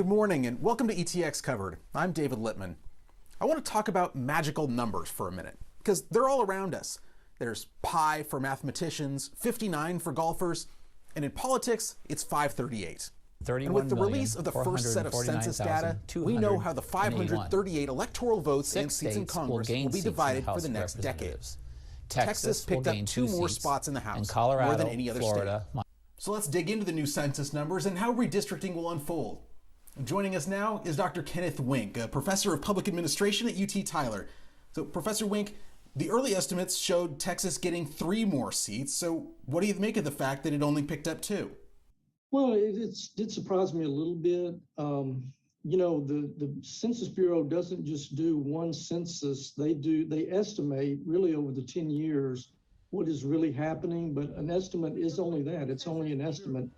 Good morning and welcome to ETX Covered. I'm David Littman. I want to talk about magical numbers for a minute because they're all around us. There's pi for mathematicians, 59 for golfers, and in politics, it's 538. And with the release of the first set of census data, we know how the 538 electoral votes and seats in Congress will be divided for the next decade. Texas picked up 2 more spots in the House, more than any other state. So let's dig into the new census numbers and how redistricting will unfold. Joining us now is Dr. Kenneth Wink, a professor of public administration at UT Tyler. So Professor Wink, the early estimates showed Texas getting 3 more seats. So what do you make of the fact that it only picked up 2? Well, it did surprise me a little bit. The Census Bureau doesn't just do one census. They estimate really over the 10 years what is really happening, but an estimate is only that. It's only an estimate.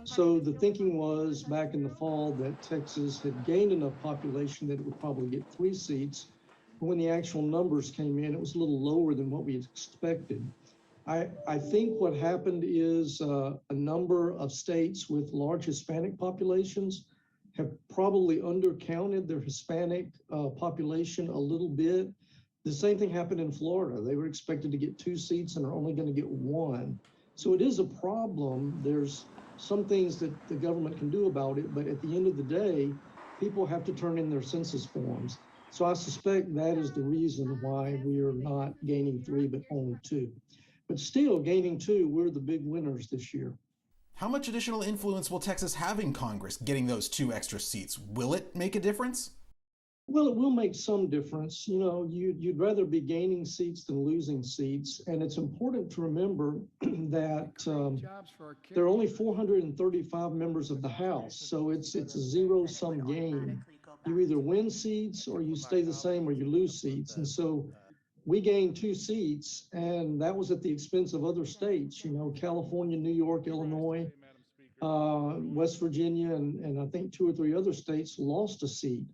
So the thinking was back in the fall that Texas had gained enough population that it would probably get 3 seats. But when the actual numbers came in, it was a little lower than what we had expected. I think what happened is a number of states with large Hispanic populations have probably undercounted their Hispanic population a little bit. The same thing happened in Florida. They were expected to get 2 seats and are only going to get 1. So it is a problem. There's some things that the government can do about it, but at the end of the day, people have to turn in their census forms. So I suspect that is the reason why we are not gaining 3, but only 2. But still, gaining 2, we're the big winners this year. How much additional influence will Texas have in Congress getting those 2 extra seats? Will it make a difference? Well, it will make some difference. You know, you'd rather be gaining seats than losing seats. And it's important to remember that there are only 435 members of the House. So it's a zero-sum game. You either win seats or you stay the same or you lose seats. And so we gained 2 seats, and that was at the expense of other states, California, New York, Illinois, West Virginia, and I think 2 or 3 other states lost a seat.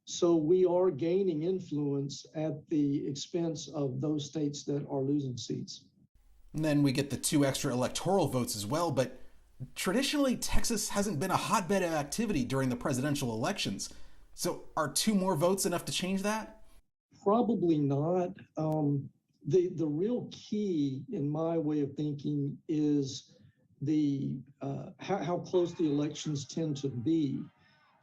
So we are gaining influence at the expense of those states that are losing seats. And then we get the 2 extra electoral votes as well, but traditionally Texas hasn't been a hotbed of activity during the presidential elections. So are 2 more votes enough to change that? Probably not. The real key in my way of thinking is how close the elections tend to be.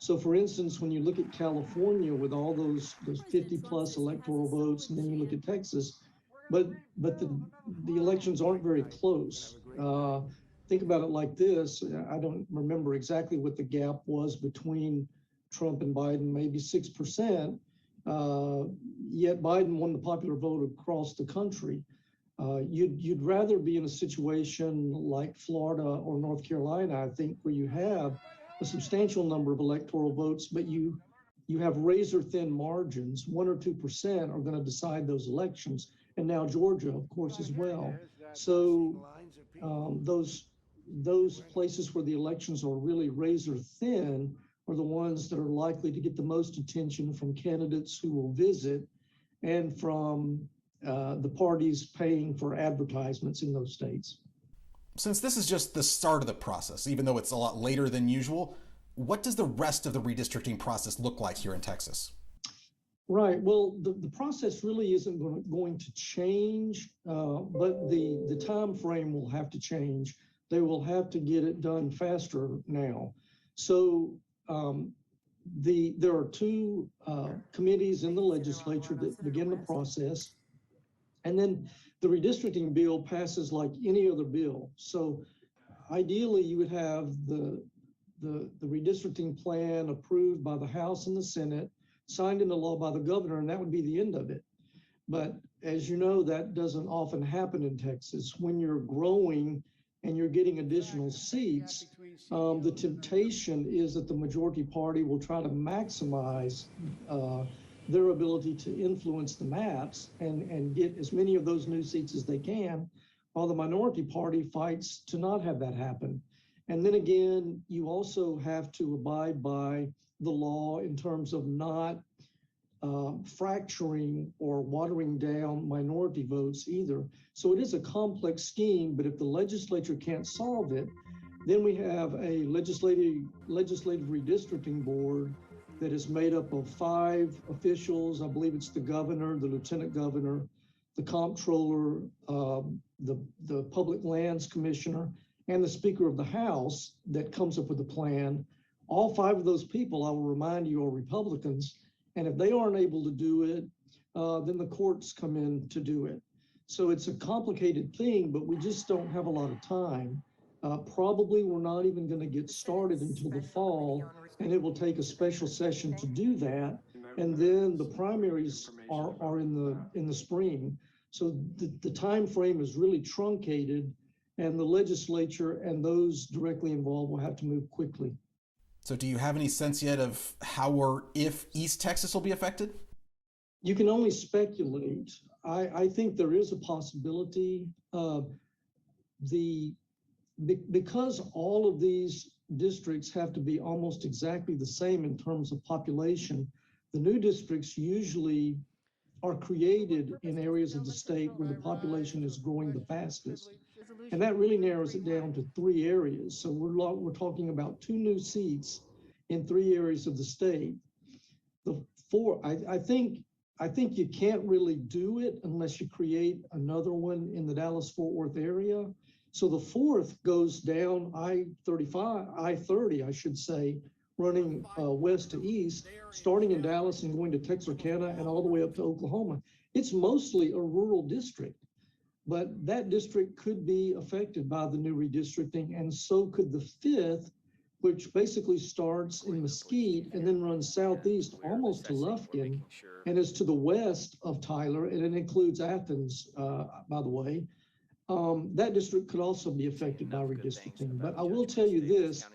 So for instance, when you look at California with all those 50 plus electoral votes, and then you look at Texas, but the elections aren't very close. Think about it like this. I don't remember exactly what the gap was between Trump and Biden, maybe 6%. Yet Biden won the popular vote across the country. You'd rather be in a situation like Florida or North Carolina, I think, where you have a substantial number of electoral votes, but you have razor thin margins. 1 or 2% are going to decide those elections. And now Georgia, of course, as well. So those places where the elections are really razor thin are the ones that are likely to get the most attention from candidates who will visit and from the parties paying for advertisements in those states. Since this is just the start of the process, even though it's a lot later than usual, what does the rest of the redistricting process look like here in Texas? Right. Well, the process really isn't going to change, but the time frame will have to change. They will have to get it done faster now. So there are 2 committees in the legislature that begin the process, and then the redistricting bill passes like any other bill. So ideally, you would have the redistricting plan approved by the House and the Senate, signed into law by the governor, and that would be the end of it. But as you know, that doesn't often happen in Texas. When you're growing and you're getting additional seats, the temptation is that the majority party will try to maximize their ability to influence the maps and get as many of those new seats as they can, while the minority party fights to not have that happen. And then again, you also have to abide by the law in terms of not fracturing or watering down minority votes either. So it is a complex scheme, but if the legislature can't solve it, Then we have a legislative redistricting board that is made up of 5 officials. I believe it's the governor, the lieutenant governor, the comptroller, the public lands commissioner, and the speaker of the House that comes up with a plan. All 5 of those people, I will remind you, are Republicans. And if they aren't able to do it, then the courts come in to do it. So it's a complicated thing, but we just don't have a lot of time. Probably we're not even going to get started until the fall, and it will take a special session to do that. And then the primaries are in the spring. So the time frame is really truncated, and the legislature and those directly involved will have to move quickly. So do you have any sense yet of how or if East Texas will be affected? You can only speculate. I think there is a possibility. Because all of these districts have to be almost exactly the same in terms of population, the new districts usually are created in areas of the state where the population is growing the fastest. And that really narrows it down to 3 areas. So we're talking about 2 new seats in 3 areas of the state. The 4, I think you can't really do it unless you create another one in the Dallas-Fort Worth area. So the 4th goes down I-30, I should say, running west to east, starting in Dallas and going to Texarkana and all the way up to Oklahoma. It's mostly a rural district, but that district could be affected by the new redistricting, and so could the 5th, which basically starts in Mesquite and then runs southeast almost to Lufkin and is to the west of Tyler, and it includes Athens, by the way. That district could also be affected by redistricting. But I will tell you this,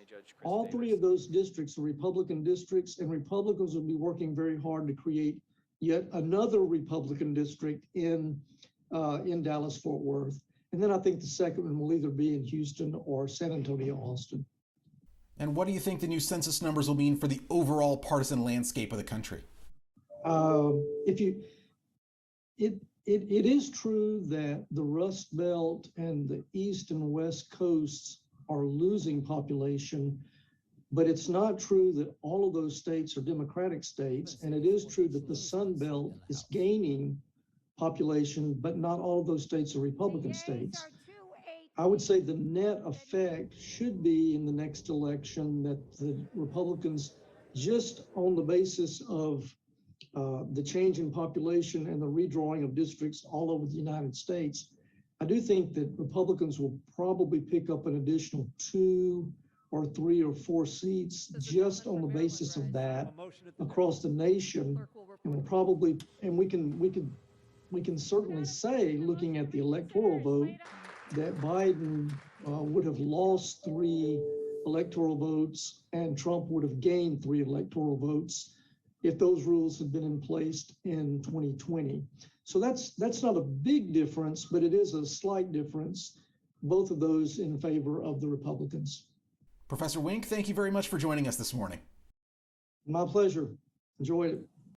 all 3 of those districts are Republican districts, and Republicans will be working very hard to create yet another Republican district in Dallas-Fort Worth. And then I think the second one will either be in Houston or San Antonio, Austin. And what do you think the new census numbers will mean for the overall partisan landscape of the country? It is true that the Rust Belt and the East and West Coasts are losing population, but it's not true that all of those states are Democratic states. And it is true that the Sun Belt is gaining population, but not all of those states are Republican states. I would say the net effect should be in the next election that the Republicans, just on the basis of the change in population and the redrawing of districts all over the United States, I do think that Republicans will probably pick up an additional 2 or 3 or 4 seats just on the basis of that across the nation. And we can certainly say, looking at the electoral vote, that Biden would have lost 3 electoral votes and Trump would have gained 3 electoral votes if those rules had been in place in 2020. So that's not a big difference, but it is a slight difference, both of those in favor of the Republicans. Professor Wink, thank you very much for joining us this morning. My pleasure. Enjoyed it.